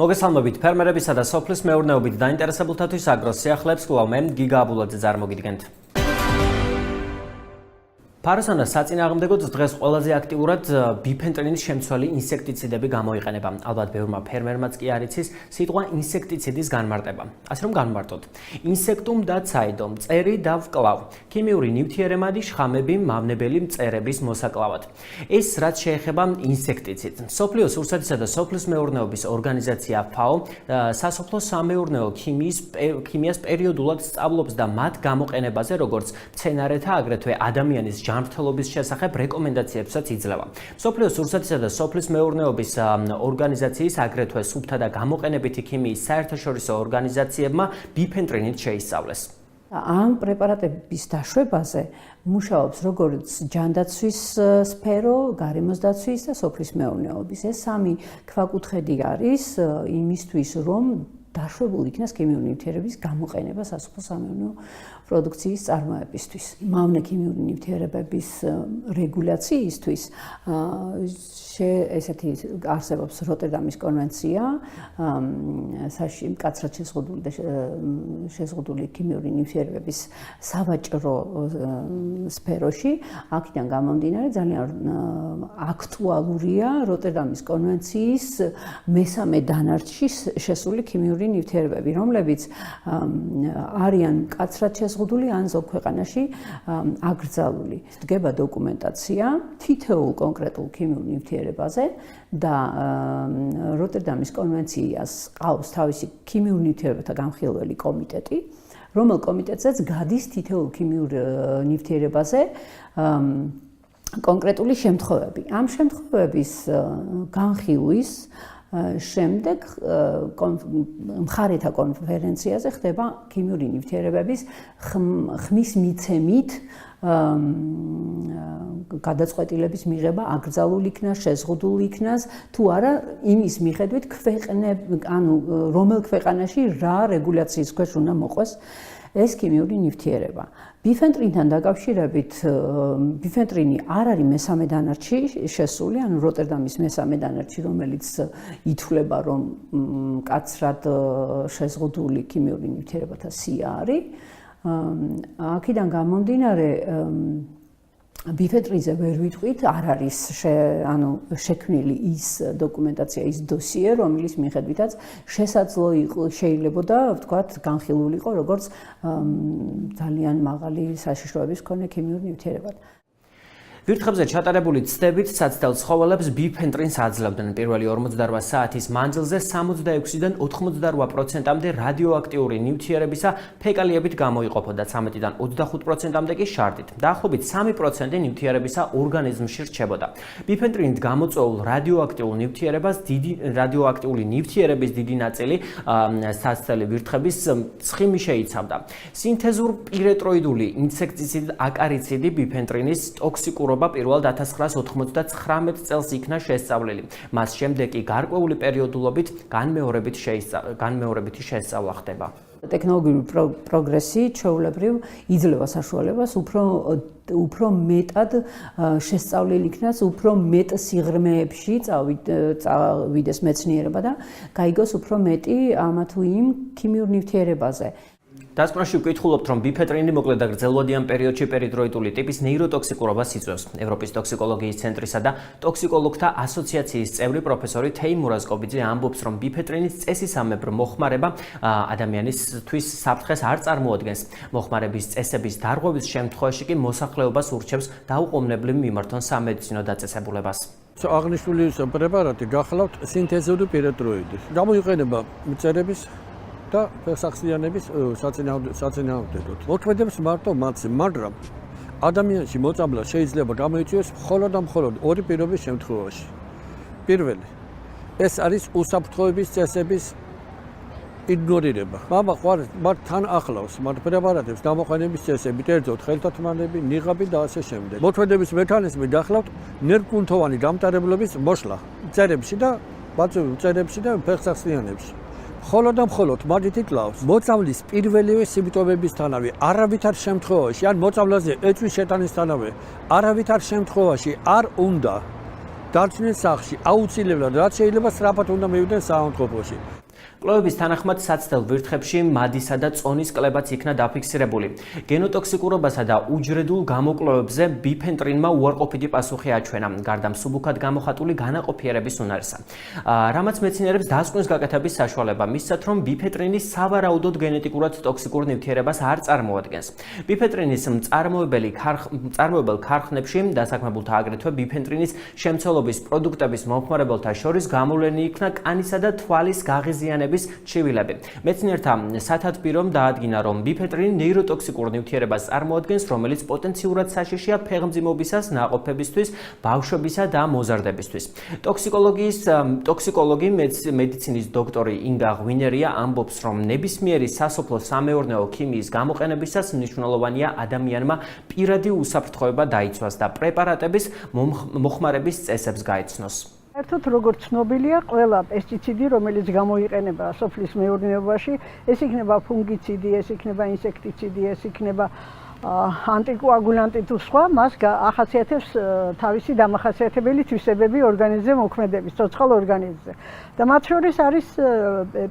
მოგესალმებით ფერმერებისა და სოფლის მეურნეობით დაინტერესებულთათვის აგროს სიახლეებს კვლავ მე გიგა აბულაძე წარმოგიდგენთ. Parasana საწინააღმდეგოდ დღეს ყველაზე აქტიურად ბიფენტრინის შემცველი ინსექტიციდები გამოიყენება. Ალბათ ბევრმა ფერმერმაც კი არ იცის სიტყვა ინსექტიციდის განმარტება. Ასე რომ განმარტოთ. ინსექტუმ და ცაიდომ, წერი და ვკლავ. ქიმიური ნივთიერებადი შხამები მავნებელი მწერების მოსაკლავად. ეს რაც შეეხება ინსექტიციდს. სოფლიოს სურსათისა და სოფლის მეურნეობის ორგანიზაცია FAO სასოფლო სამეურნეო ქიმიას პერიოდულად სწავლობს და მათ გამოყენებაზე როგორც მცენარეთა აგრეთვე ადამიანის ჯანმრთელობის შესახებ რეკომენდაციებსაც იძლევა. სოფლიოს სურსათისა და სოფლის მეურნეობის ორგანიზაციის აგრეთვე სუფთა და გამოყენებითი ქიმიის საერთაშორისო ორგანიზაციებმა ბიფენტრინით შეისწავლეს. ამ პრეპარატების დაშვებაზე მუშაობს როგორც ჯანდაცვის სფერო, გარემოს დაცვის და სოფლის მეურნეობის. ეს სამი ქვაკუთხედი არის იმისთვის, რომ დაშვებული იქნას ქიმიური ნივთიერების გამოყენება სასოფლო სამეურნეო პროდუქციის წარმოებისთვის. მავნე ქიმიური ნივთიერებების რეგულაციისთვის ესეთი არსებობს როტერდამის კონვენცია, მკაცრად შეზღუდული ქიმიური ნივთიერებების სავაჭრო სფეროში. აქედან გამომდინარე ძალიან აქტუალურია როტერდამის კონვენციის მესამე დანარჩში შესული ქიმიური ნივთიერებები, რომლებიც არიან მკაცრად შეზღუდული ან ზოგ ქვეყანაში აკრძალული. დგება დოკუმენტაცია თითოეულ კონკრეტულ ქიმიურ ნივთიერებაზე და როტერდამის კონვენციას ყავს თავისი ქიმიურ ნივთიერებათა განხილველი კომიტეტი, რომელ კომიტეტზეც გადის თითოეულ ქიმიურ ნივთიერებაზე კონკრეტული შემთხვევები. ამ შემთხვევების განხილვის შემდეგ მხარეთა კონფერენციაზე ხდება ქიმიური ნივთიერებების ხმის მიცემით გადაწყვეტილების მიღება, აკრძალული იქნას, შეზღუდული იქნას, თუ არა იმის მიხედვით რომელ ქვეყანაში რა რეგულაციის ქვეშ უნდა მოყვეს ეს ქიმიური ნივთიერება. ბიფენტრინთან დაკავშირებით ბიფენტრინი არ არის მესამე დანარჩში შესული, ანუ როტერდამის მესამე დანარჩი, რომელიც ითვლება, რომ მკაცრად შეზღუდული ქიმიური ნივთიერებათა სია არის. აქედან გამომდინარე ბიფენტრინზე ვერ ვიტყვით, არ არის შექმნილი ის დოკუმენტაცია, ის დოსიე, რომლის მიხედვითაც შესაძლო შეიძლებოდა ვთქვათ განხილულიყო როგორც ძალიან მაღალი საშიშროების მქონე ქიმიური ნივთიერებად. ვირთხებზე ჩატარებული ცდებით საცდელ ცხოველებს ბიფენტრინს აძლევდნენ. პირველი 48 საათის მანძილზე 66-დან 88%-მდე რადიოაქტიური ნივთიერებისა ფეკალიებით გამოიყოფოდა, 13-დან 25%-მდე კი შარდით. დაახლოებით 3% ნივთიერებისა ორგანიზმში რჩებოდა. ბიფენტრინით გამოწვეულ რადიოაქტიული ნივთიერების დიდი ნაწილი საცდელი ვირთხების ცხიმი შეიცავდა. სინთეზურ პირეტროიდული ინსექტიციდ აკარიციდი ბიფენტრინის ტოქსიკურ პირველად 1999 წელს იქნა შესწავლილი. მას შემდეგ კი გარკვეული პერიოდულობით განმეორებითი შესწავლა ხდება. ტექნოლოგიური პროგრესი ჩვეულებრივ იძლევა საშუალებას უფრო მეტად შესწავლილი იქნას, უფრო მეტ სიღრმეებში წავიდეს მეცნიერება და გაიგოს უფრო მეტი ამა თუ იმ ქიმიურ ნივთიერებაზე. დასკვნაში ვკითხულობთ, რომ ბიფენტრინი მოკლედ და გრძელვადიან პერიოდში პერიტროიდული ტიპის ნეიროტოქსიკურობას იწვევს. ევროპის ტოქსიკოლოგიის ცენტრისა და ტოქსიკოლოგთა ასოციაციის წევრი პროფესორი თეიმურაზ კობიძე ამბობს, რომ ბიფენტრინის წესისამებრ მოხმარება ადამიანისთვის საფრთხეს არ წარმოადგენს. მოხმარების წესების დარღვევის შემთხვევაში კი მოსახლეობას ურჩევს დაუყოვნებლივ მიმართონ სამედიცინო დაწესებულებას. აღნიშნული პრეპარატი გახლავთ სინთეზური პირეტროიდი. გამოიყენება მწერების და ფეხსახსნიანების საწინააღმდეგოდ. მოქმედებს მარტო მათზე, მაგრამ ადამიანში მოწამვლა შეიძლება გამოიწვიოს მხოლოდ და მხოლოდ ორი პირობის შემთხვევაში. პირველი, ეს არის უსაფრთხოების წესების იგნორირება. მათ თან ახლავს მათ პრეპარატებს გამოყენების წესებით ერთად ხელთათმანები, ნიღაბი და ასე შემდეგ. მოქმედების მექანიზმი დაახლავთ ნერვკუნთოვანი გამტარებლობის მოსვლა წერებში და წერებში და ფეხსახსნიანებში. მხოლოდ და მხოლოდ მაგითი კლავს მოწამვლის პირველივე სიმპტომებისთანავე არავითარ შემთხვევაში ან მოწამვლაზე ეწვის შეტანისთანავე არავითარ შემთხვევაში არ უნდა დარჩნენ სახლში აუცილებლად რაც შეიძლება სწრაფად უნდა მივიდნენ საავადმყოფოში. კვლევების თანახმად საცდელ ვირთხებში მადისა და წონის კლებაც იქნა დაფიქსირებული. გენოტოქსიკურობასა და უჯრედულ გამოკვლევებზე ბიფენტრინმა უარყოფითი პასუხი აჩვენა, გარდა მსუბუქად გამოხატული განაყოფიერების უნარისა. რამაც მეცნიერებს დასკვნის გაკეთების საშუალება მისცათ, რომ ბიფენტრინი სავარაუდოდ გენეტიკურად ტოქსიკურ ნივთიერებას არ წარმოადგენს. ბიფენტრინის მწარმოებელ ქარხნებში დასაქმებულთა აგრეთვე ბიფენტრინის შემცველობის პროდუქტების მომხმარებელთა შორის გამოვლენილი იქნა კანისა და თვალის გაღიზიანების ჩივილები. მეცნიერთა სათათბირომ დაადგინა, რომ ბიფენტრინი ნეიროტოქსიკურ ნივთიერებას წარმოადგენს, რომელიც პოტენციურად საშიშია ფეხმძიმობისას, ნაყოფებისთვის, ბავშვებისა და მოზარდებისთვის. ტოქსიკოლოგი მედიცინის დოქტორი ინგა ღვინერია ამბობს, რომ ნებისმიერი სასოფლო სამეურნეო ქიმიის გამოყენებისას მნიშვნელოვანია ადამიანმა პირადი უსაფრთხოება დაიცვას და პრეპარატების მოხმარების წესებს გაეცნოს. საერთოდ როგორც ცნობილია, ყველა პესტიციდი, რომელიც გამოიყენება სოფლის მეურნეობაში, ეს იქნება ფუნგიციდი, ეს იქნება ინსექტიციდი, ეს იქნება ანტიკოაგულანტი თუ სხვა, მას ახასიათებს თავისი დამახასიათებელი თვისებები ორგანიზმზე მოქმედების, ცოცხალ ორგანიზმზე. და მათ შორის არის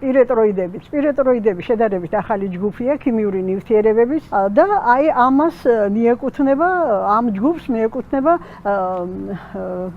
პირეტროიდებიც. პირეტროიდები შედარებით ახალი ჯგუფია ქიმიური ნივთიერებების და აი ამას მიეკუთვნება, ამ ჯგუფს მიეკუთვნება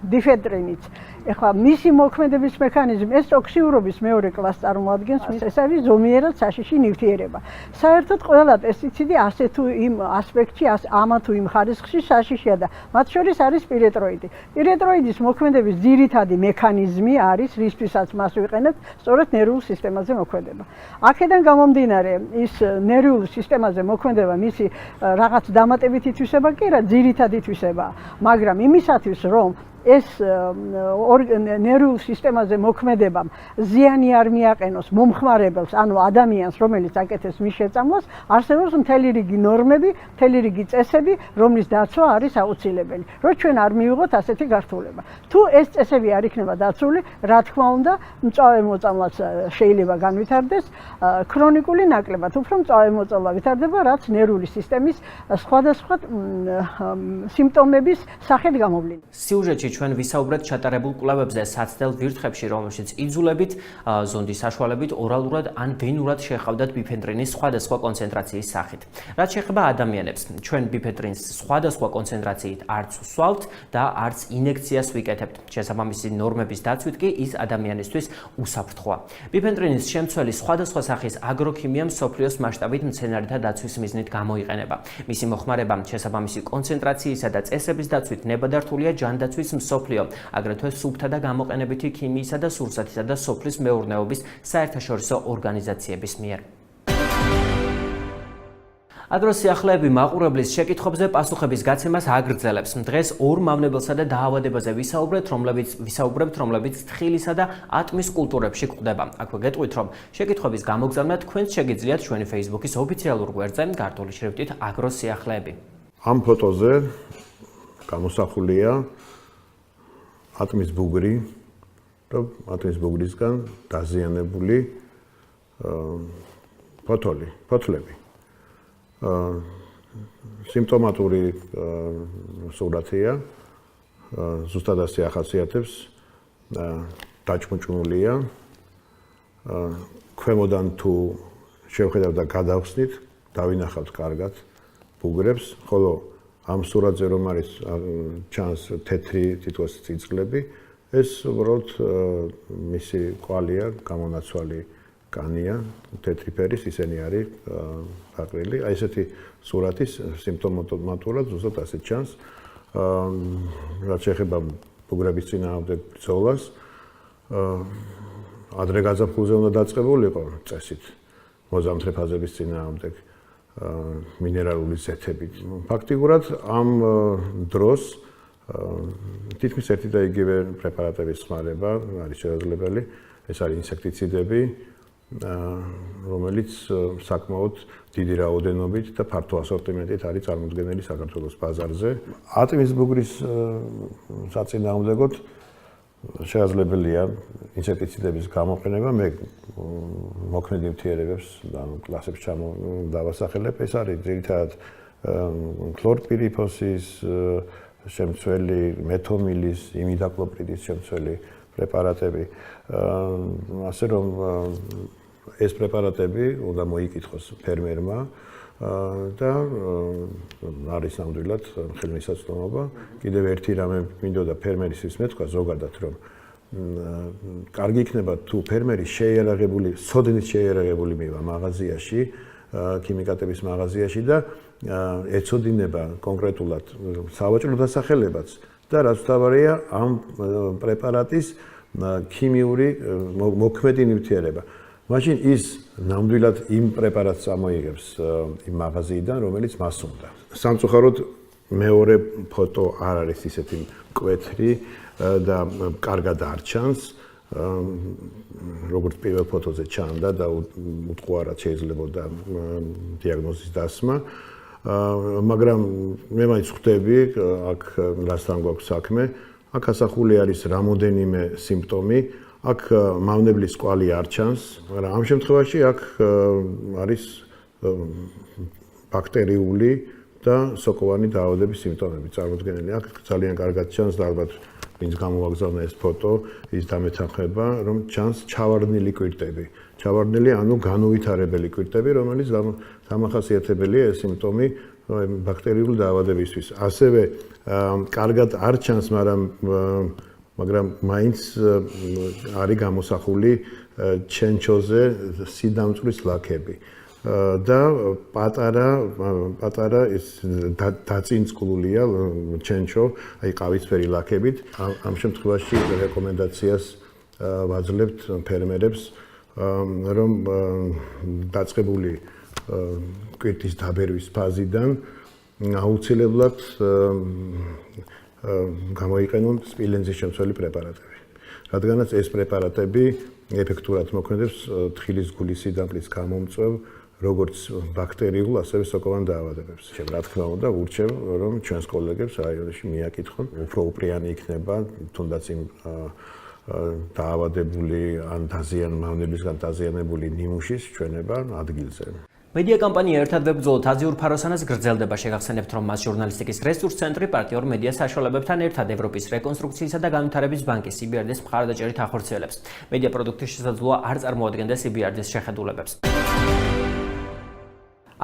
დიფენტრინიც. ეხლა მისი მოქმედების მექანიზმი ეს ტოქსიურობის მეორე კლასს წარმოადგენს, ეს არის ზომიერად საშიში ნივთიერება. საერთოდ ყველა პესტიციდი ასე თუ იმ ასპექტში, ამა თუ იმ ხარისხში საშიშია და მათ შორის არის პირეტროიდი. პირეტროიდის მოქმედების ძირითადი მექანიზმი არის, რისთვისაც მას ვიყენებთ, სწორედ ნერვულ სისტემაზე მოქმედება. აქედან გამომდინარე, ის ნერვულ სისტემაზე მოქმედება მისი რაღაც დამატებითი თვისება კი არა, ძირითადი თვისებაა, მაგრამ იმისათვის, რომ ეს ნერვულ სისტემაზე მოქმედებამ ზიანი არ მიაყენოს მომხმარებელს, ანუ ადამიანს, რომელიც აკეთებს მის შეწამლას, არსებობს მთელი რიგი ნორმები, მთელი რიგი წესები, რომლის დაცვა არის აუცილებელი. რო ჩვენ არ მივიღოთ ასეთი გართულება. თუ ეს წესები არ იქნება დაცული, რა თქმა უნდა, მწვავე მოწამლაც შეიძლება განვითარდეს, ქრონიკული ნაკლებად უფრო მწვავე მოწამლა ვითარდება, რაც ნერვული სისტემის სხვადასხვა სიმპტომების სახით გამოვლინდება. სიუჟეტში ჩვენ ვისაუბრეთ ჩატარებულ კვლევებზე საცდელ ვირთხებში, რომელშიც იძულებით, ზონდის საშუალებით, ორალურად ან ვენურად შეჰყავდათ ბიფენტრინის სხვადასხვა კონცენტრაციის სახით. რაც შეეხება ადამიანებს, ჩვენ ბიფენტრინს სხვადასხვა კონცენტრაციით არც ვსვავთ და არც ინექციას ვიკეთებთ. შესაბამისი ნორმების დაცვით კი ის ადამიანისთვის უსაფრთხოა. ბიფენტრინის შემცველი სხვადასხვა სახის აგროქიმია მსოფლიოს მასშტაბით მცენარეთა დაცვის მიზნით გამოიყენება. მისი მოხმარება შესაბამისი კონცენტრაციისა და წესების დაცვით ნებადართულია ჯანდაცვის მსოფლიო, აგრეთვე სუფთა და გამოყენებითი ქიმიისა და სურსათისა და სოფლის მეურნეობის საერთაშორისო ორგანიზაციების მიერ. აგრო სიახლეები მაყურებლის შეკითხვებზე პასუხების გაცემას აგრძელებს. დღეს ორ მავნებელსა და დაავადებაზე ვისაუბრებთ, რომლებიც თხილისა და ატმის კულტურებში გვხვდება. აქვე გეტყვით, რომ შეკითხვების გამოგზავნა თქვენც შეგიძლიათ ჩვენი Facebook-ის ოფიციალურ გვერდზე გართული შრიფტით აგრო სიახლეები. ამ ფოტოზე გამოსახულია ატმის ბუგრი და ატმის ბუგრისგან დაზიანებული ფოთლები. სიმპტომატური სურათია, ზუსტად ასე ახასიათებს, დაჭმუჭმულია, ქვემოდან თუ შევხედავთ და გადავხსნით, დავინახავთ კარგად ბუგრებს, ხოლო ამ სურათზე რომ არის ჩანს თეთრი თითქოს წიწკლები, ეს უბრალოდ მისი კვალია, გამონაცვალი კანია, თეთრი ფერის, ისინი არის დაყრილი. აი ესეთი სურათის სიმპტომატურად ზუსტად ასე ჩანს. რაც შეეხება ბუგრების წინააღმდეგ ბრძოლას, ადრე გაზაფხულზე უნდა დაწყებულიყო წესით მოზამთრე ფაზების წინააღმდეგ მინერალური ზეთებით. ფაქტიურად ამ დროს თითქმის ერთი და იგივე პრეპარატების ხმარება არის შესაძლებელი. ეს არის ინსექტიციდები, რომელიც საკმაოდ დიდი რაოდენობით და ფართო ასორტიმენტით არის წარმოდგენილი საქართველოს ბაზარზე. ატმის ბუგრის საწინააღმდეგოდ შესაძლებელია ინსექტიციდების გამოყენება, მე მოქმედი ნივთიერებებს, ანუ კლასებს დავასახელებ, ეს არის ძირითადად ქლორპირიფოსის შემცველი, მეთომილის, იმიდაკლოპრიდის შემცველი პრეპარატები. ასე რომ ეს პრეპარატები უნდა მოიკითხოს ფერმერმა და არის ნამდვილად ხელმისაწვდომობა. კიდევ ერთი რამე მინდოდა ფერმერისთვის მეთქვა ზოგადად, რომ კარგი იქნება თუ ფერმერი შეიარაღებული, სოდნის შეიარაღებული მივა მაღაზიაში, ქიმიკატების მაღაზიაში და ეცოდინება კონკრეტულად სავაჭრო დასახელებაც და რაც თავარია ამ პრეპარატის ქიმიური მოქმედი ნივთიერება. მაშინ ის ნამდვილად იმ პრეპარატს ამოიღებს იმ მაღაზიიდან, რომელიც მას უნდა. სამწუხაროდ მეორე ფოტო არ არის ისეთი მკვეთრი და კარგად არ ჩანს, როგორც პირველ ფოტოზე ჩანდა და უტყუარად შეიძლებოდა დიაგნოზის დასმა. მაგრამ მე მაინც ხვდები, აქ რასთან გვაქვს საქმე, აქ ასახული არის რამოდენიმე სიმპტომი, აქ მავნებლის კვალი არ ჩანს, მაგრამ ამ შემთხვევაში აქ არის ბაქტერიული და სოკოვანი დაავადების სიმპტომები წარმოდგენილი. აქ ძალიან კარგად ჩანს და ალბათ ვინც გამოვაგზავნა ეს ფოტო, ის დამეთანხმება, რომ ჩანს ჩავარდნილი კვირტები. ჩავარდნილი, ანუ განუვითარებელი კვირტები, რომელიც დამახასიათებელია ეს სიმპტომი ბაქტერიული დაავადებისთვის. ასევე კარგად არ ჩანს, მაგრამ მაინც არის გამოსახული ჩენჩოზე სიდამწვრის ლაქები და პატარა ის დაწინწკლულია ჩენჩო, აი ყავისფერი ლაქებით. ამ შემთხვევაში რეკომენდაციას ვაძლევთ ფერმერებს, რომ დაწყებული კვირტის დაბერვის ფაზიდან აუცილებლად გამოიყენონ სპილენძის შემცველი პრეპარატები. რადგანაც ეს პრეპარატები ეფექტურად მოქმედებს თხილის გულის სიდამპლის გამომწვევ როგორც ბაქტერიულ, ასევე სოკოვან დაავადებებს. რა თქმა უნდა, ვურჩევ, რომ ჩვენს კოლეგებს რაიონში მიაკითხონ, უფრო უპრიანი იქნება, თუნდაც იმ დაავადებული ან მავნებისგან დაზიანებული ნიმუშის ჩვენება ადგილზე. მედია კამპანია ერთად ვებრძოლოთ აზიურ ფაროსანას გრძელდება. შეგახსენებთ, რომ მას ჟურნალისტიკის რესურს ცენტრი პარტიორ მედია საშუალებებთან ერთად ევროპის რეკონსტრუქციისა და განვითარების ბანკის CBRD-ს მხარდაჭერით ახორციელებს. მედია პროდუქტის შესაძლოა არ წარმოადგენდეს CBRD-ს შეხედულებებს.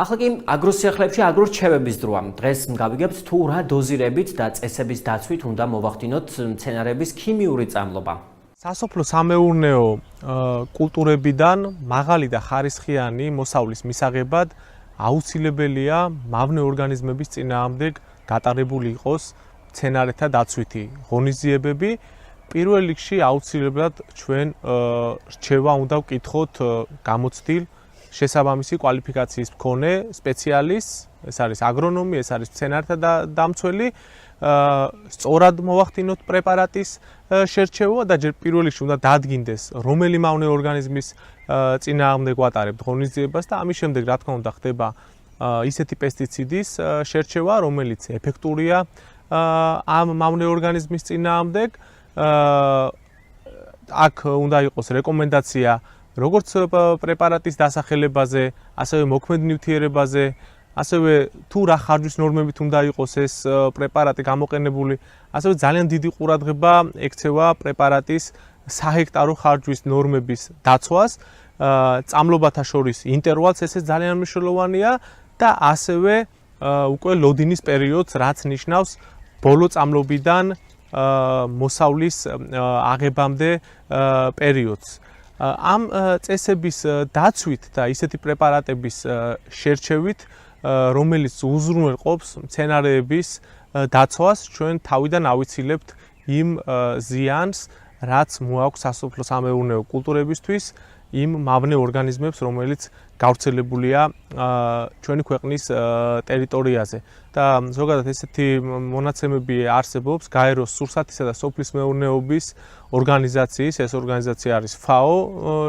ახლა კი აგროს სიახლეებში აგრორჩევების დროა. დღეს გავიგებთ თუ რა დოზირებით და წესების დაცვით უნდა მოვახდინოთ მცენარეების ქიმიური წამლობა. სასოფლო-სამეურნეო კულტურებიდან მაღალი და ხარისხიანი მოსავლის მისაღებად აუცილებელია მავნე ორგანიზმების წინააღმდეგ გატარებული იყოს მცენარეთა დაცვითი ღონისძიებები. პირველ რიგში აუცილებლად ჩვენ რჩევა უნდა ვკითხოთ გამოცდილ შესაბამისი კვალიფიკაციის მქონე სპეციალისტს, ეს არის აგრონომი, ეს არის მცენარეთა დამცველი, სწორად მოვახდინოთ პრეპარატის შერჩევა და ჯერ პირველ რიგში უნდა დადგინდეს რომელი მავნე ორგანიზმის წინააღმდეგ ვატარებთ ღონისძიებას და ამის შემდეგ რა თქმა უნდა ხდება ისეთი პესტიციდის შერჩევა, რომელიც ეფექტურია ამ მავნე ორგანიზმის წინააღმდეგ. აქ უნდა იყოს რეკომენდაცია როგორც პრეპარატის დასახელებაზე, ასევე მოქმედ ნივთიერებაზე, ასევე თუ რა ხარჯვის ნორმებით უნდა იყოს ეს პრეპარატი გამოყენებული, ასევე ძალიან დიდი ყურადღება ექცევა პრეპარატის საჰექტარო ხარჯვის ნორმების დაცვას, წამლობათა შორის ინტერვალს, ესე ძალიან მნიშვნელოვანია და ასევე უკვე ლოდინის პერიოდს, რაც ნიშნავს ბოლო წამლობიდან მოსავლის აღებამდე პერიოდს. ამ წესების დაცვით და ისეთი პრეპარატების შერჩევით, რომელიც უზრუნველყოფს მცენარეების დაცვას, ჩვენ თავიდან ავიცილებთ იმ ზიანს, რაც მოაქვს სასოფლო-სამეურნეო კულტურებისთვის. იმ მავნე ორგანიზმებს, რომელიც გავრცელებულია ჩვენი ქვეყნის ტერიტორიაზე. და ზოგადად ესეთი მონაცემები არსებობს გაეროს სურსათისა და სოფლის მეურნეობის ორგანიზაციის, ეს ორგანიზაცია არის FAO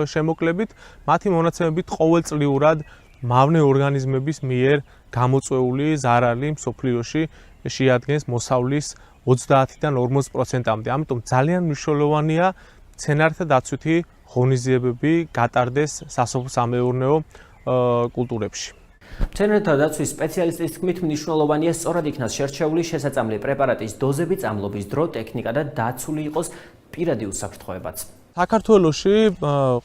შემოკლებით, მათი მონაცემებით ყოველწლიურად მავნე ორგანიზმების მიერ გამოწვეული ზარალი მსოფლიოში შეადგენს მოსავლის 30-დან 40%-მდე. ამიტომ ძალიან მნიშვნელოვანია მცენარეთა დაცვითი ღონისძიებები გატარდეს სასოფლო-სამეურნეო კულტურებში. მცენარეთა დაცვის სპეციალისტის თქმით, მნიშვნელოვანია სწორად იქნას შერჩეული შესაწამლი პრეპარატის დოზები, წამლობის დრო, ტექნიკა და დაცული იყოს პირადი უსაფრთხოებაც. საქართველოში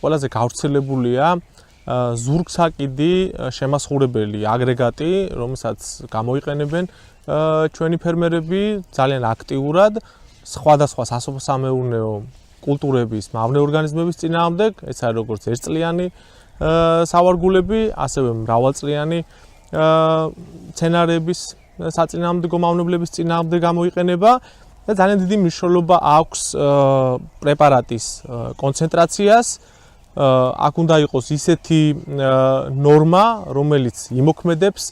ყველაზე გავრცელებულია ზურგსაკიდი შემასხურებელი აგრეგატი, რომელსაც გამოიყენებენ ჩვენი ფერმერები ძალიან აქტიურად სხვადასხვა სასოფლო-სამეურნეო კულტურების, მავნე ორგანიზმების წინააღმდეგ, ეს არის როგორც ერთწლიანი სავარგულები, ასევე მრავალწლიანი მცენარეების საწინააღმდეგო მავნებლების წინააღმდეგ გამოიყენება და ძალიან დიდი მნიშვნელობა აქვს პრეპარატის კონცენტრაციას. აქ უნდა იყოს ისეთი ნორმა, რომელიც იმოქმედებს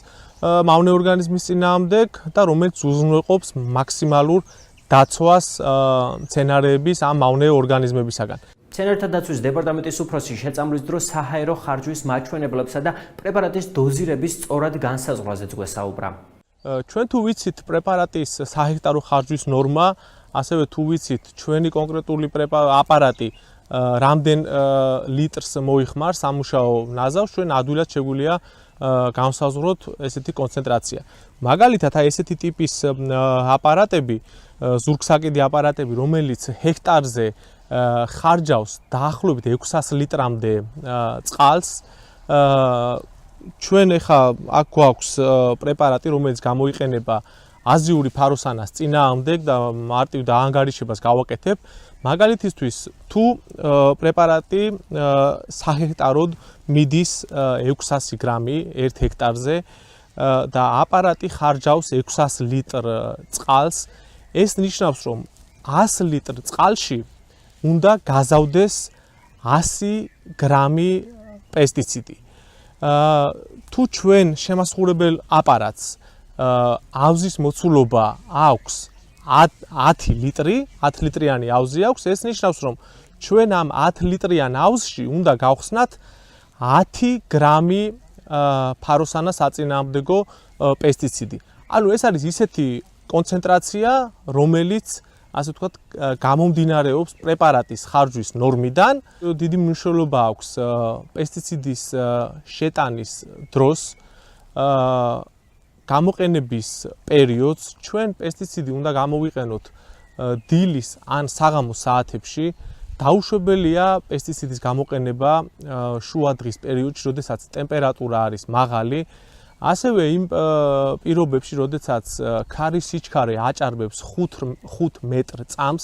მავნე ორგანიზმის წინააღმდეგ და რომელიც უზრუნველყოფს მაქსიმალურ დაცვას მცენარეების ამ მავნე ორგანიზმებისაგან. მცენარეთა დაცვის დეპარტამენტის უფროსი შეწამლის დროს საჰაერო ხარჯვის მაჩვენებლებსა და პრეპარატის დოზირების სწორად განსაზღვრაზეც გვესაუბრა. ჩვენ თუ ვიცით პრეპარატის საჰექტარო ხარჯვის ნორმა, ასევე თუ ვიცით ჩვენი კონკრეტული აპარატი რამდენ ლიტრს მოიხმარს სამუშაო ნაზავს, ჩვენ ადვილად შეგვიძლია განსაზღვროთ ესეთი კონცენტრაცია. მაგალითად, აი ესეთი ტიპის აპარატები, ზურგსაკიდი აპარატები, რომელიც ჰექტარზე ხარჯავს დაახლოებით 600 ლიტრამდე წყალს, ჩვენ ახლა აქ გვაქვს პრეპარატი, რომელიც გამოიყენება აზიური ფაროსანას წინააღმდეგ და მარტივ დაანგარიშებას გავაკეთებ. მაგალითისთვის, თუ პრეპარატი საჰექტაროდ მიდის 600 გრამი 1 ჰექტარზე და აპარატი ხარჯავს 600 ლიტრ წყალს, ეს ნიშნავს, რომ 100 ლიტრ წყალში უნდა გაზავდეს 100 გრამი პესტიციდი. თუ ჩვენ შემასხურებელ აპარატს ავზის მოცულობა აქვს 10 ლიტრი, 10 ლიტრიანი ავზი აქვს, ეს ნიშნავს, რომ ჩვენ ამ 10 ლიტრიან ავზში უნდა გავხსნათ 10 გრამი ფაროსანა საწინააღმდეგო პესტიციდი. ანუ ეს არის ისეთი კონცენტრაცია, რომელიც ასე ვთქვათ, გამომდინარეობს პრეპარატის ხარჯვის ნორმიდან. დიდი მნიშვნელობა აქვს პესტიციდის შეტანის დროს, გამოყენების პერიოდს. ჩვენ პესტიციდი უნდა გამოვიყენოთ დილის ან საღამოს საათებში. დაუშვებელია პესტიციდის გამოყენება შუა დღის პერიოდში, როდესაც ტემპერატურა არის მაღალი. ასევე იმ პირობებში, როდესაც ქარის სიჩქარე აჭარბებს 5 მეტრ წამს,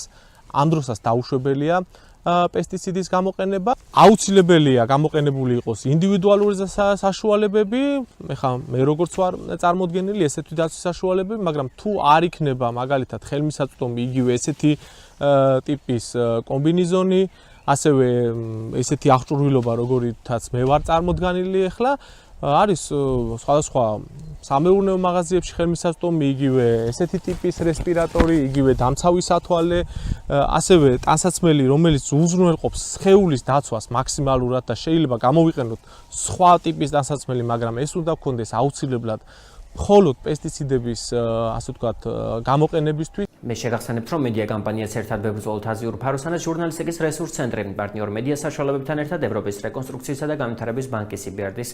ამ დროსაც დაუშვებელია პესტიციდის გამოყენება. აუცილებელია გამოყენებული იყოს ინდივიდუალური საშუალებები. ეხლა მე როგორც ვარ წარმოდგენილი ესეთი დაცვის საშუალებები, მაგრამ თუ არ იქნება მაგალითად ხელმისაწვდომი იგივე ესეთი ტიპის კომბინიზონი, ასევე ესეთი აღჭურვილობა, როგორითაც მე ვარ წარმოდგენილი ეხლა, არის სხვადასხვა სამეურნეო მაღაზიებში ხელმისაწვდომი, იგივე ესეთი ტიპის რესპირატორი, იგივე დამცავი სათვალე, ასევე ტანსაცმელი, რომელიც უზრუნველყოფს სხეულის დაცვას მაქსიმალურად და შეიძლება გამოვიყენოთ სხვა ტიპის ტანსაცმელი, მაგრამ ეს უნდა გქონდეს აუცილებლად მხოლოდ პესტიციდების, ასე ვთქვათ, გამოყენებისთვის. მე შეგახსენებთ, რომ მედია კამპანიას ერთად ბებრძოლოთ აზიურ ფაროსანას ჟურნალისტიკის რესურს ცენტრი, პარტნიორ მედია საშუალებებთან ერთად ევროპის რეკონსტრუქციისა და განვითარების ბანკის EBRD-ის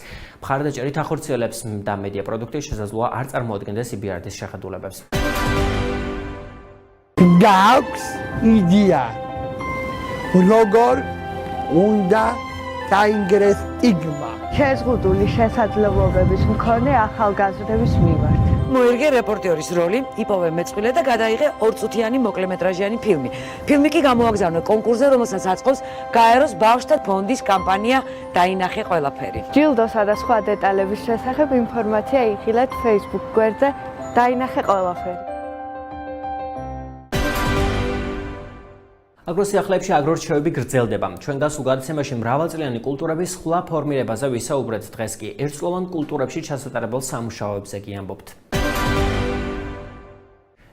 მხარდაჭერით ახორციელებს და მედია პროდუქტი შესაძლოა არ წარმოადგენდეს EBRD-ის შეხედულებებს. გაქვს იდეა როგორ უნდა დაინგრეს სტიგმა შეზღუდული შესაძლებლობების მქონე ახალგაზრდების მიმართ. მოერგე რეპორტიორის როლი, იპოვე მეწყვილე და გადაიღე 2 წუთიანი მოკლემეტრაჟიანი ფილმი. ფილმი კი გამოაგზავნა კონკურსზე, რომელსაც აწყობს გაეროს ბავშვთა ფონდის კამპანია „დაინახე ყველაფერი“. ჯილდოსა და სხვა დეტალების შესახებ ინფორმაცია იხილეთ Facebook გვერდზე „დაინახე ყველაფერი“. აგრო სიახლეებში აგრორჩევები გრძელდება. ჩვენ გასულ გადაცემაში მრავალწლიანი კულტურების ხლა ფორმირებაზე ვისაუბრეთ, დღეს კი ერთწლოვან კულტურებში ჩასატარებელ სამუშაოებზე გიამბობთ.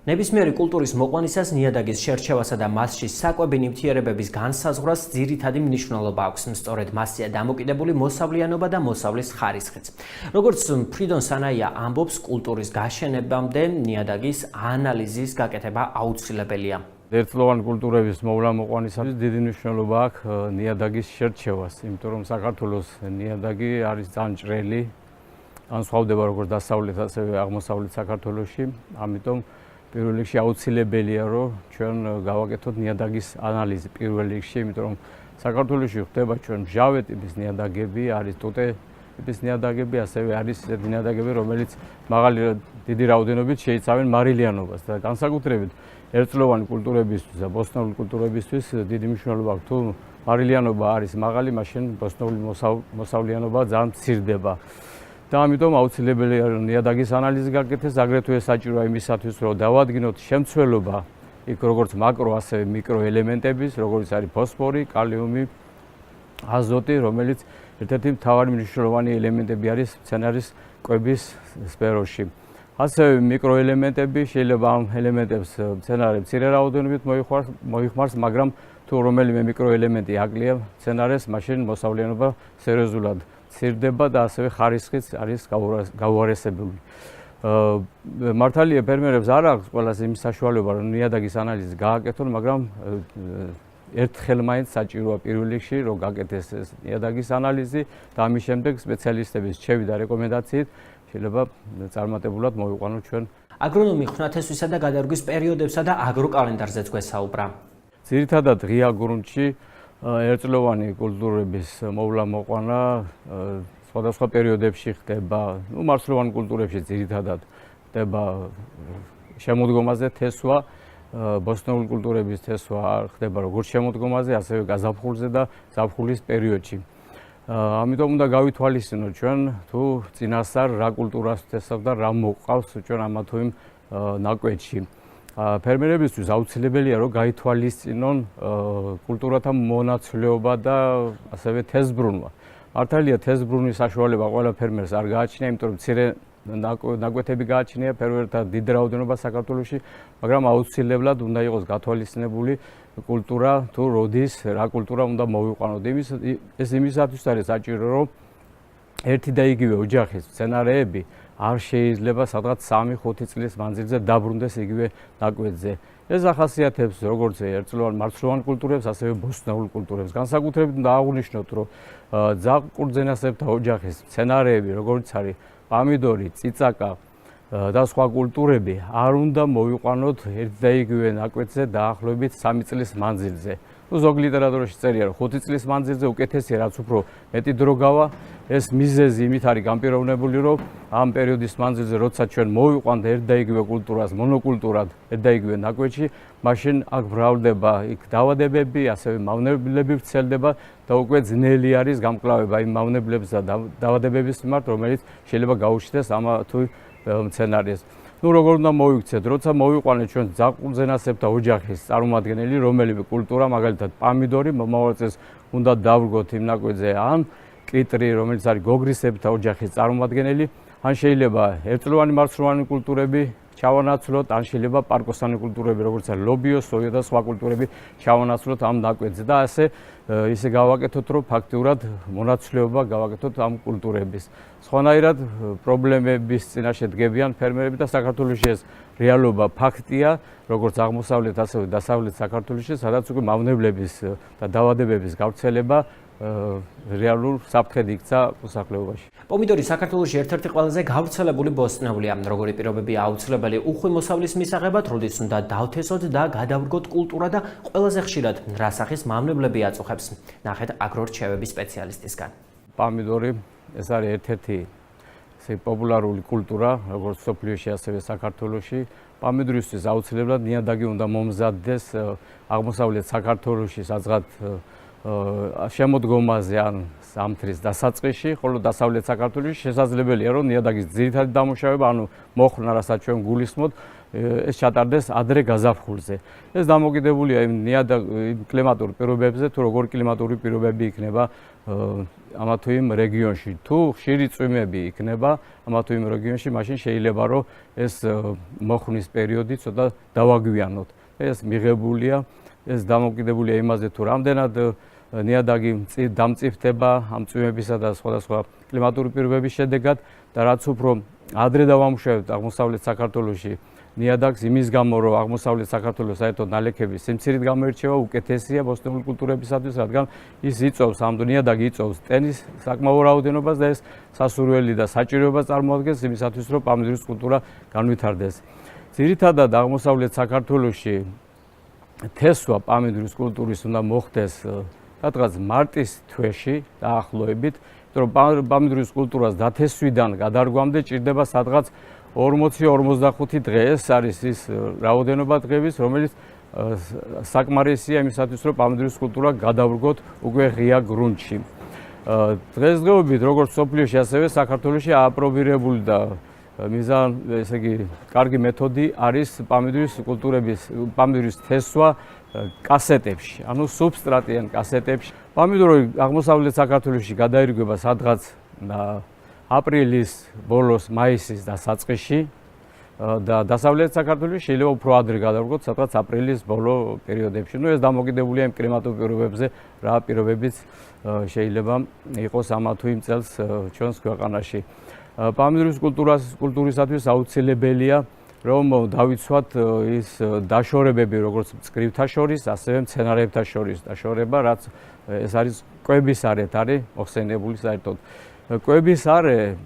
ნებისმიერი კულტურის მოყვანისას ნიადაგის შერჩევასა და მასში საკვები ნივთიერებების განსაზღვრას ძირითადი მნიშვნელობა აქვს. სწორედ მასზეა დამოკიდებული მოსავლიანობა და მოსავლის ხარისხიც. როგორც ფრიდონ სანაია ამბობს, კულტურის გაშენებამდე ნიადაგის ანალიზის გაკეთება აუცილებელია. ერთწლოვანი კულტურების მოვლა-მოყვანისას დიდი მნიშვნელობა აქვს ნიადაგის შერჩევას, იმიტომ რომ საქართველოს ნიადაგი არის ძალიან ჭრელი, განსხვავდება როგორც დასავლეთ, ასევე აღმოსავლეთ საქართველოში, ამიტომ პირველ რიგში აუცილებელია, რომ ჩვენ გავაკეთოთ ნიადაგის ანალიზი პირველ რიგში, იმიტომ რომ საქართველოში ხდება ჩვენ მჟავე ტიპის ნიადაგები, არის ტუტე ტიპის ნიადაგები, ასევე არის ისეთი ნიადაგები, რომელიც მაღალი დიდი რაოდენობით შეიცავენ მარილიანობას და განსაკუთრებით ერთწლოვანი კულტურებისთვის და ბოსტნეული კულტურებისთვის დიდი მნიშვნელობა აქვს. თუ მარილიანობა არის მაღალი, მაშინ ბოსტნეული მოსავლიანობა ძალიან მცირდება. და ამიტომ აუცილებელია ნიადაგის ანალიზი გაკეთდეს, აგრეთვე საჭიროა იმისათვის, რომ დავადგინოთ შემცველობა იქ როგორც მაკრო, ასევე მიკრო ელემენტების, როგორც არის ფოსფორი, კალიუმი, აზოტი, რომელიც ერთ-ერთი მთავარი მნიშვნელოვანი ელემენტები არის მცენარის კვების სფეროში. ასევე მიკროელემენტები შეიძლება ამ ელემენტებს მცენარე მცირე რაოდენობით მოიხმარს, მაგრამ თუ რომელიმე მიკროელემენტი აკლია მცენარეს, მაშინ მოსავლიანობა სერიოზულად მცირდება და ასევე ხარისხიც არის გაუარესებული. მართალია ფერმერებს არ აქვს ყველას იმის საშუალება, რომ ნიადაგის ანალიზი გააკეთონ, მაგრამ ერთხელ მაინც საჭიროა პირველ რიგში, რომ გაკეთდეს ეს ნიადაგის ანალიზი და ამის შემდეგ სპეციალისტების რჩევით და რეკომენდაციით შეიძლება წარმატებულად მოვიყვანოთ ჩვენ. აგრონომი ხვნათესვისა და გადარგვის პერიოდებსა და აგროკალენდარზეც გვესაუბრა. ძირითადად ღია გრუნტში ერთწლოვანი კულტურების მოვლა-მოყვანა სხვადასხვა პერიოდებში ხდება. მარცვლოვან კულტურებში ძირითადად ხდება შემოდგომაზე თესვა, ბოსტნეული კულტურების თესვა არ ხდება როგორც შემოდგომაზე, ასევე გაზაფხულზე და ზაფხულის პერიოდში. ამიტომ უნდა გავითვალისწინოთ ჩვენ თუ წინასწარ რა კულტურას ვთესავ და რა მოყავს ჩვენ ამა თუ იმ ნაკვეთში. ფერმერებისთვის აუცილებელია რომ გაითვალისწინონ კულტურათა მონაცვლეობა და ასევე თესბრუნვა. მართალია თესბრუნვის საშუალება ყველა ფერმერს არ გააჩნია, იმიტომ რომ მცირე ნაკვეთები გააჩნია ფერმერთა დიდ რაოდენობას საქართველოში, მაგრამ აუცილებლად უნდა იყოს გათვალისწინებული კულტურა თუ როდის რა კულტურა უნდა მოვიყვანოთ. ეს იმისათვის არის საჭირო, რომ ერთი და იგივე ოჯახის მცენარეები არ შეიძლება სადღაც 3-5 წლის მანძილზე დაბრუნდეს იგივე ნაკვეთზე. ეს ახასიათებს როგორც ერთწლოვან მარცვლოვან კულტურებს, ასევე ბოსტნეულ კულტურებს. განსაკუთრებით უნდა აღვნიშნოთ, რომ ძაღლყურძენასებრთა ოჯახის მცენარეები, როგორც არის პამიდორი, წიწაკა და სხვა კულტურები არ უნდა მოვიყვანოთ ერთ და იგივე ნაკვეთზე დაახლოებით 3 წლის მანძილზე. ზოგ ლიტერატურაში წერია, რომ 5 წლის მანძილზე უკეთესია, რაც უფრო მეტი დრო გავა. ეს მიზეზი იმით არის განპირობებული, რომ ამ პერიოდის მანძილზე, როცა ჩვენ მოვიყვანთ ერთ და იგივე კულტურას მონოკულტურად ერთ და იგივე ნაკვეთში, მაშინ აქ ბრალდება იქ დაავადებები, ასევე მავნებლები ვრცელდება და უკვე ძნელი არის გამკლავება იმ მავნებლების და დაავადებების მიმართ, რომელიც შეიძლება გაუჩნდეს ამა თუ მცენარეს. როგორ უნდა მოვიქცეთ, როცა მოვიყვანეთ ჩვენ ძაღლყურძენასებრთა ოჯახის წარმომადგენელი რომელიმე კულტურა, მაგალითად პამიდორი, მომავალ წელს უნდა დავრგოთ იმ ნაკვეთზე ან კიტრი, რომელიც არის გოგრისებრთა ოჯახის წარმომადგენელი, ან შეიძლება ერთწლოვანი მარცვლოვანი კულტურები ჩავანაცვლოთ, ან შეიძლება პარკოსანი კულტურები, როგორც არის ლობიო, სოია და სხვა კულტურები ჩავანაცვლოთ ამ ნაკვეთზე და ისე გავაკეთოთ, რომ ფაქტიურად მონაცვლეობა გავაკეთოთ ამ კულტურების. სხვანაირად პრობლემების წინაშე დგებიან ფერმერები და საქართველოში ეს რეალობა ფაქტია, როგორც აღმოსავლეთ, ასევე დასავლეთ საქართველოში, სადაც უკვე მავნებლების და დაავადებების გავრცელება რეალურ საფრთხედ იქცა მოსახლეობაში. პომიდორი საქართველოში ერთ-ერთი ყველაზე გავრცელებული ბოსტნეულია. როგორი პირობებია აუცილებელი უხვი მოსავლის მისაღებად, როდის უნდა დავთესოთ და გადავრგოთ კულტურა და ყველაზე ხშირად რა სახის მავნებლები აწუხებს. ნახეთ აგრორჩევების სპეციალისტისგან. პომიდორი ეს არის ერთ-ერთი პოპულარული კულტურა, როგორც სოფლიოში, ასევე საქართველოში. პომიდორისთვის აუცილებლად ნიადაგი უნდა მომზადდეს აღმოსავლეთ საქართველოში საზღად შემოდგომაზე ან ზამთრის დასაწყისში, ხოლო დასავლეთ საქართველოში შესაძლებელია, რომ ნიადაგის ძირითადი დამუშავება, ანუ მოხვრნა, რასაც ჩვენ გულისხმობთ, ეს ჩატარდეს ადრე გაზაფხულზე. ეს დამოკიდებულია იმ კლიმატურ პირობებზე, თუ როგორ კლიმატური პირობები იქნება ამა თუ იმ რეგიონში. თუ ხშირი წვიმები იქნება ამა თუ იმ რეგიონში, მაშინ შეიძლება რომ ეს მოხნის პერიოდი ცოტა დავაგვიანოთ. ეს მიღებულია, ეს დამოკიდებულია იმაზე, თუ რამდენად ნიადაგი დამწიფდება ამ წვიმებისა და სხვადასხვა კლიმატური პირობების შედეგად და რაც უფრო ადრე დავამუშავებთ აღმოსავლეთ საქართველოში ნიადაგს, იმის გამო რომ აღმოსავლეთ საქართველოს საერთოდ ნალექების სიმცირით გამოირჩევა, უკეთესია ბოსტნეული კულტურებისათვის, რადგან ის იწვევს ამ ნიადაგი იწვევს ტენის საკმაო რაოდენობას და ეს სასურველი და საჭიროებას წარმოადგენს იმისათვის, რომ პამიდურის კულტურა განვითარდეს. ძირითადად აღმოსავლეთ საქართველოში თესვა პამიდურის კულტურის უნდა მოხდეს სადღაც მარტის თვეში დაახლოებით, რომ პამიდურის კულტურას დათესვიდან გადარგვამდე ჭირდება სადღაც 40-45 დღე. ეს არის ის რაოდენობა დღეების, რომელიც საკმარისია იმისათვის, რომ პამიდურის კულტურა გადავრგოთ უკვე ღია გრუნტში. დღესდღეობით, როგორც სოფლიოში, ასევე საქართველოში ააპრობირებული და ესე იგი, კარგი მეთოდი არის პამიდურის თესვა კასეტებში, ანუ სუბსტრატიან კასეტებში. პამიდორი აღმოსავლეთ საქართველოში გადაირგვება სადღაც აპრილის ბოლოს, მაისის დასაწყისში და დასავლეთ საქართველოში შეიძლება უფრო ადრე გადავრგოთ, სადღაც აპრილის ბოლო პერიოდებში. ეს დამოკიდებულია იმ კლიმატურ პირობებზე, რა პირობებიც შეიძლება იყოს ამა თუ იმ წელს ჩვენს ქვეყანაში. პამიდურის კულტურისათვის აუცილებელია, რომ დავიცვათ ის დაშორებები, როგორც მწკრივთა შორის, ასევე მცენარეებთა შორის დაშორება, რაც ეს არის კვების არეთ არის მოხსენებული საერთოდ. კვების არე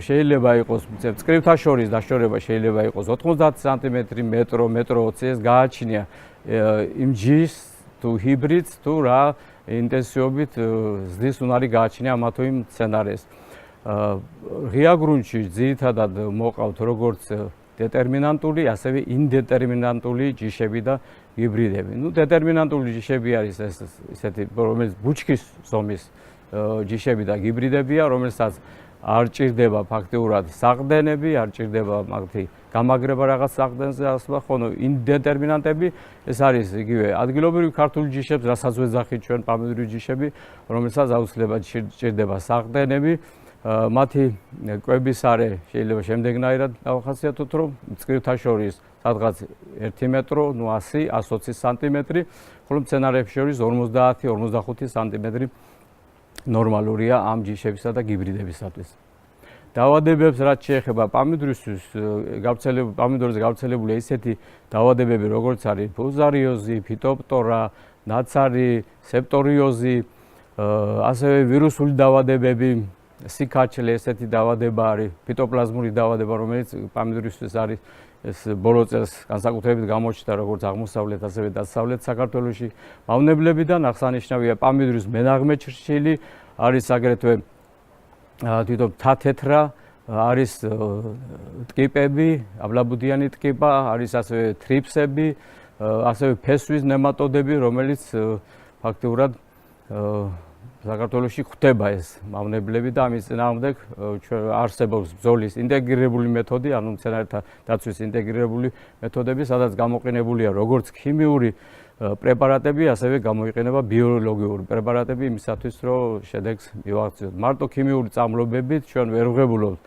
შეიძლება იყოს მწკრივთა შორის დაშორება შეიძლება იყოს 90 სანტიმეტრი, მეტრო, მეტრო 20, ეს გააჩნია იმ ჯიშს თუ ჰიბრიდს თუ რა ინტენსივობით ზრდის უნარი გააჩნია ამა თუ იმ მცენარეს. ღია გრუნტში ძირითადად მოყავთ როგორც დეტერმინანტული, ასევე ინდეტერმინანტული ჯიშები და ჰიბრიდები. დეტერმინანტული ჯიშები არის ესეთი, რომელიც ბუჩქის ზომის ჯიშები და ჰიბრიდებია, რომელსაც არ ჭირდება ფაქტიურად საყრდენები, არ ჭირდება მაგათი გამაგრება რაღაც საყრდენზე, ასე ხოლო ინდეტერმინანტები, ეს არის იგივე ადგილობრივი ქართული ჯიშებს, რასაც ვეძახით ჩვენ პამიდურის ჯიშები, რომელსაც აუცილებლად ჭირდება საყრდენები. მათი კვების არე შეიძლება შემდეგნაირად დავახასიათოთ, რომ მწკრივთა შორის სადღაც 1 მეტრო, 100-120 სანტიმეტრი, ხოლო მცენარეებს შორის 50-55 სანტიმეტრი ნორმალურია ამ ჯიშებისა და ჰიბრიდებისათვის. დაავადებებს რაც შეეხება პამიდორზე გავრცელებული ისეთი დაავადებები, როგორც არის ფუზარიოზი, ფიტოპტორა, ნაცარი, სეპტორიოზი, ასევე ვირუსული დაავადებები, სიკაჩლე ესეთი დაავადება არის, ფიტოპლაზმური დაავადება, რომელიც პამიდურისთვის არის ეს ბოლო წელს განსაკუთრებით გამოჩნდა როგორც აღმოსავლეთ, ასევე დასავლეთ საქართველოში. მავნებლებიდან აღსანიშნავია პამიდურის მენაღმე ჩრჩილი, არის აგრეთვე თვითონ თათეთრა, არის ტკიპები, აბლაბუდიანი ტკიპა, არის ასევე თრიფსები, ასევე ფესვის ნემატოდები, რომელიც ფაქტიურად საქართველოში ხდება ეს მავნებლები და ამის წინააღმდეგ არსებობს ბრძოლის ინტეგრირებული მეთოდი, ანუ მცენარეთა დაცვის ინტეგრირებული მეთოდები, სადაც გამოყენებულია როგორც ქიმიური პრეპარატები, ასევე გამოიყენება ბიოლოგიური პრეპარატები იმისათვის, რომ შედეგს მივაღწიოთ. მარტო ქიმიური წამლობებით ჩვენ ვერ ვღებულობთ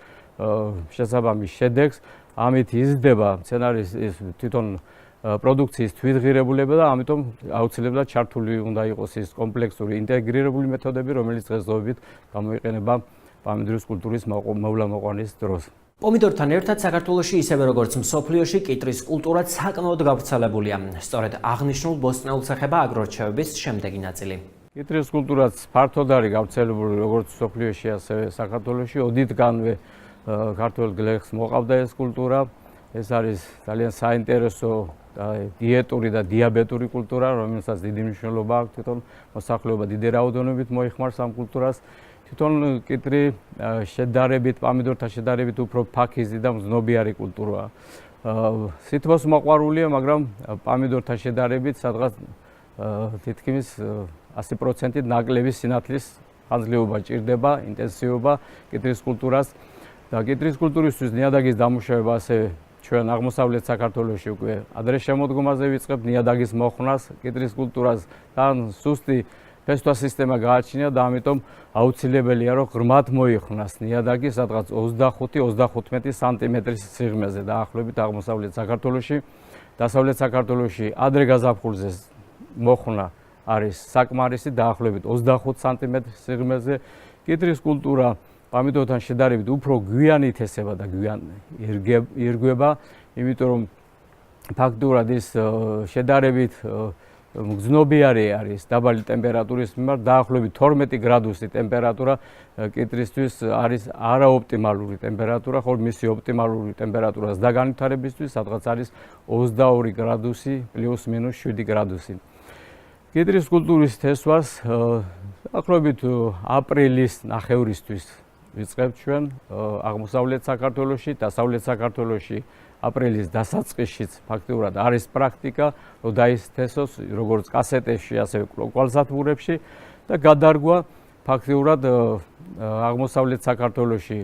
შესაბამის შედეგს, ამით იზრდება მცენარის თვითონ პროდუქციის თვითღირებულება და ამიტომ აუცილებლად ჩართული უნდა იყოს ის კომპლექსური ინტეგრირებული მეთოდები, რომელიც დღესდღეობით გამოიყენება პამიდურის კულტურის მოვლა-მოყვანის დროს. პომიდორთან ერთად საქართველოში ისევე როგორც მსოფლიოში კიტრის კულტურა საკმაოდ გავრცელებულია. სწორედ აღნიშნულ ბოსტნეულს ეხება აგრორჩევების შემდეგი ნაწილი. კიტრის კულტურაც ფართოდ არის გავრცელებული როგორც მსოფლიოში, ასევე საქართველოში. ოდითგანვე ქართველ გლეხს მოყავდა ეს კულტურა. ეს არის ძალიან საინტერესო დიეტური და დიაბეტური კულტურა, რომელსაც დიდი მნიშვნელობა აქვს თვითონ მოსახლეობა დიდი რაოდენობით მოიხმარს ამ კულტურას. თვითონ კიტრი შედარებით პამიდორთან შედარებით უფრო ფაქიზი და მზნობიარი კულტურაა. სითბოს მოყვარულია, მაგრამ პამიდორთან შედარებით სადღაც თითქმის 100%-ით ნაკლები სინათლის ხანძრიობა ჭირდება, ინტენსივობა კიტრის კულტურას. და კიტრის კულტურისთვის ნიადაგის დამუშავება ასევე ჩვენ აღმოსავლეთ საქართველოში უკვე ადრე შემოდგომაზე ვიწყებთ ნიადაგის მოხვნას, კიტრის კულტურას და სუსტი ფესტვა სისტემა გააჩნია და ამიტომ აუცილებელია რომ ღრმად მოიხვნას ნიადაგი სადღაც 25-35 სანტიმეტრის სიღრმეზე დაახლოებით აღმოსავლეთ საქართველოში. დასავლეთ საქართველოში ადრე გაზაფხულზე მოხვნა არის საკმარისი დაახლოებით 25 სანტიმეტრის სიღრმეზე. კიტრის კულტურა პამიდორთან შედარებით უფრო გვიან ითესება და გვიან ირგვება, იმიტომ რომ ფაქტურად ის შედარებით მგრძნობიარე არის დაბალი ტემპერატურის მიმართ, დაახლოებით 12 გრადუსი ტემპერატურა კიტრისთვის არის არაოპტიმალური ტემპერატურა, ხოლო მისი ოპტიმალური ტემპერატურას დაგანვითარებისთვის სადღაც არის 22 გრადუსი პლუს-მინუს 7 გრადუსი. კიტრის კულტურის თესვას დაახლოებით აპრილის ნახევრისთვის ვიწყებთ ჩვენ აღმოსავლეთ საქართველოში, დასავლეთ საქართველოში აპრილის დასაწყისშიც ფაქტურად არის პრაქტიკა, რომ დაისთესოს როგორც კასეტებში, ასევე კვალსათბურებში და გადარგვა ფაქტურად აღმოსავლეთ საქართველოში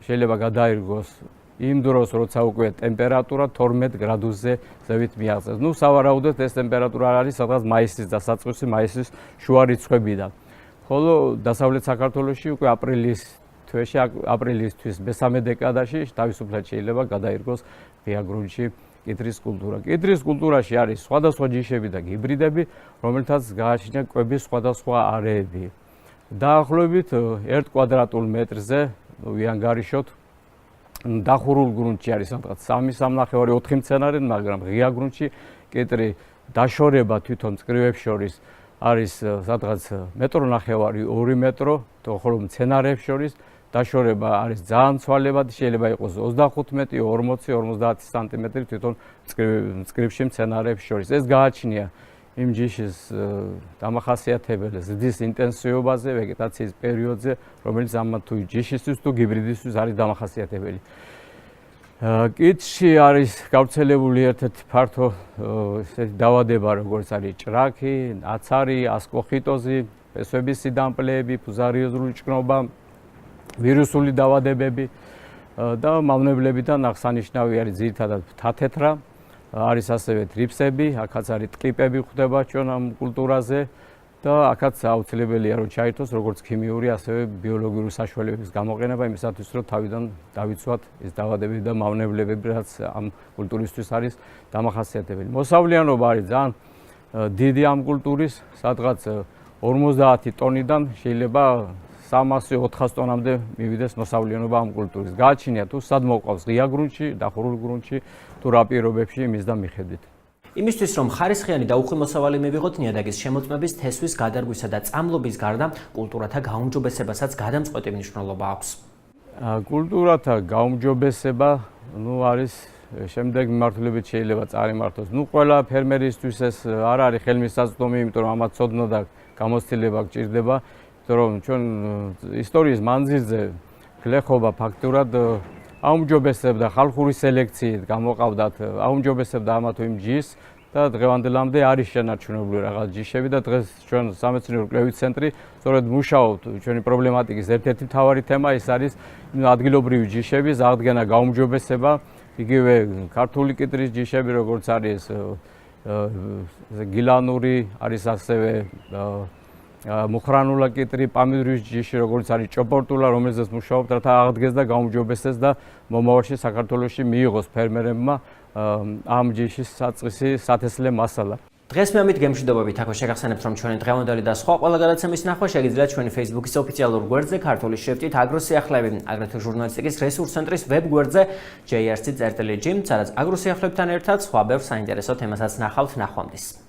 შეიძლება გადაირგვოს იმ დროს, როცა უკვე ტემპერატურა 12 გრადუსზე ზევით მიაღწევს. ნუ სავარაუდოდ ეს ტემპერატურა არის სადღაც მაისის დასაწყისი, მაისის შუა რიცხვებიდან. ხოლო დასავლეთ საქართველოში უკვე აპრილისთვის მესამე დეკადაში თავისუფლად შეიძლება გადაირგვოს ღია გრუნტში კიტრის კულტურა. კიტრის კულტურაში არის სხვადასხვა ჯიშები და ჰიბრიდები, რომელთაც გააჩნია კვების სხვადასხვა არეები. დაახლოებით 1 კვადრატულ მეტრზე ვიანგარიშოთ დახურულ გრუნტში არის სადღაც 3-3.5 მცენარე, მაგრამ ღია გრუნტში კიტრი დაშორება თვითონ მწკრივებს შორის არის სადღაც 1.5 მეტრო, ხოლო მცენარებს შორის დაშორება არის ძალიან ცვალებადი, შეიძლება იყოს 35, 40, 50 სანტიმეტრი თვითონ მწკრივში მცენარებს შორის. ეს გააჩნია იმ ჯიშის დამახასიათებელი ზრდის ინტენსივობაზე, ვეგეტაციის პერიოდზე, რომელიც ამ თუ ჯიშისთვის თუ ჰიბრიდისთვის არის დამახასიათებელი. კიტში არის გავრცელებული ერთ-ერთი ფართო ესეთი დაავადება, როგორც არის ჭრაქი, აცარი, ასკოხიტოზი, ფესვების სიდამპლეები, ფუზარიოზული ჭკნობა, ვირუსული დაავადებები და მავნებლებიდან აღსანიშნავი არის ძირითადად თათეთრა, არის ასევე ტრიფსები, აქაც არის ტყიპები ხდება ჩვენ ამ კულტურაზე და აქაც აუცილებელია რომ ჩაერთოს როგორც ქიმიური, ასევე ბიოლოგიური საშუალებების გამოყენება იმისათვის, რომ თავიდან დავიცვათ ეს დაავადებები და მავნებლებები, რაც ამ კულტურისთვის არის დამახასიათებელი. მოსავლიანობა არის ძალიან დიდი ამ კულტურის, სადღაც 50 ტონიდან შეიძლება 300-400 ტონამდე მივიდეს მოსავლიანობა ამ კულტურის. გააჩნია თუ სად მოყავს ღია გრუნტში, დახურულ გრუნტში, თუ რა პირობებში იმის და მიხედვით. იმისთვის რომ ხარისხიანი და უხვი მოსავალი მივიღოთ, ნიადაგის შემოწმების, თესვის, გადარგვისა და წამლობის გარდა კულტურათა გაუმჯობესებასაც გადამწყვეტი მნიშვნელობა აქვს. კულტურათა გაუმჯობესება, არის შემდეგ მიმართულებით შეიძლება წარიმართოს. ყველა ფერმერისთვის ეს არ არის ხელმისაწვდომი, იმიტომ რომ ამათ ცოდნა და გამოცდილება გჭირდება. რომ ჩვენ ისტორიის მანძილზე გლეხობა ფაქტურად აუმჯობესებდა ხალხური სელექციით, გამოყავდათ, აუმჯობესებდა ამა თუ იმ ჯიშს და დღევანდელამდე არის შენარჩუნებული რაღაც ჯიშები და დღეს ჩვენ სამეცნიერო კვლევის ცენტრი სწორედ მუშაობთ ჩვენი პრობლემატიკის ერთ-ერთი მთავარი თემა ის არის ადგილობრივი ჯიშების აღდგენა, გაუმჯობესება, იგივე ქართული კიტრის ჯიშები, როგორც არის გილანური, არის ასევე მუხრანულა კიტრი, პამიდრის ჯიში, როგორც არის ჭოპორტულა, რომელზეც მუშაობთ, რათა აღდგეს და გაუმჯობესდეს და მომავალში საქართველოში მიიღოს ფერმერებმა ამ ჯიშის საწყისი სათესლე მასალა. დღეს მე ამით გემშვიდობებით აქ შეგახსენებთ, რომ ჩვენი დღევანდელი და სხვა ყველა გადაცემის ნახვა შეგიძლიათ ჩვენი Facebook-ის ოფიციალურ გვერდზე ქართული შრიფტით აგრო სიახლეები, აგრეთვე ჟურნალისტიკის რესურს ცენტრის ვებ გვერდზე jrc.gym, სადაც აგრო სიახლეებთან ერთად სხვა ბევრ საინტერესო თემასაც ნახავთ. ნახვამდის.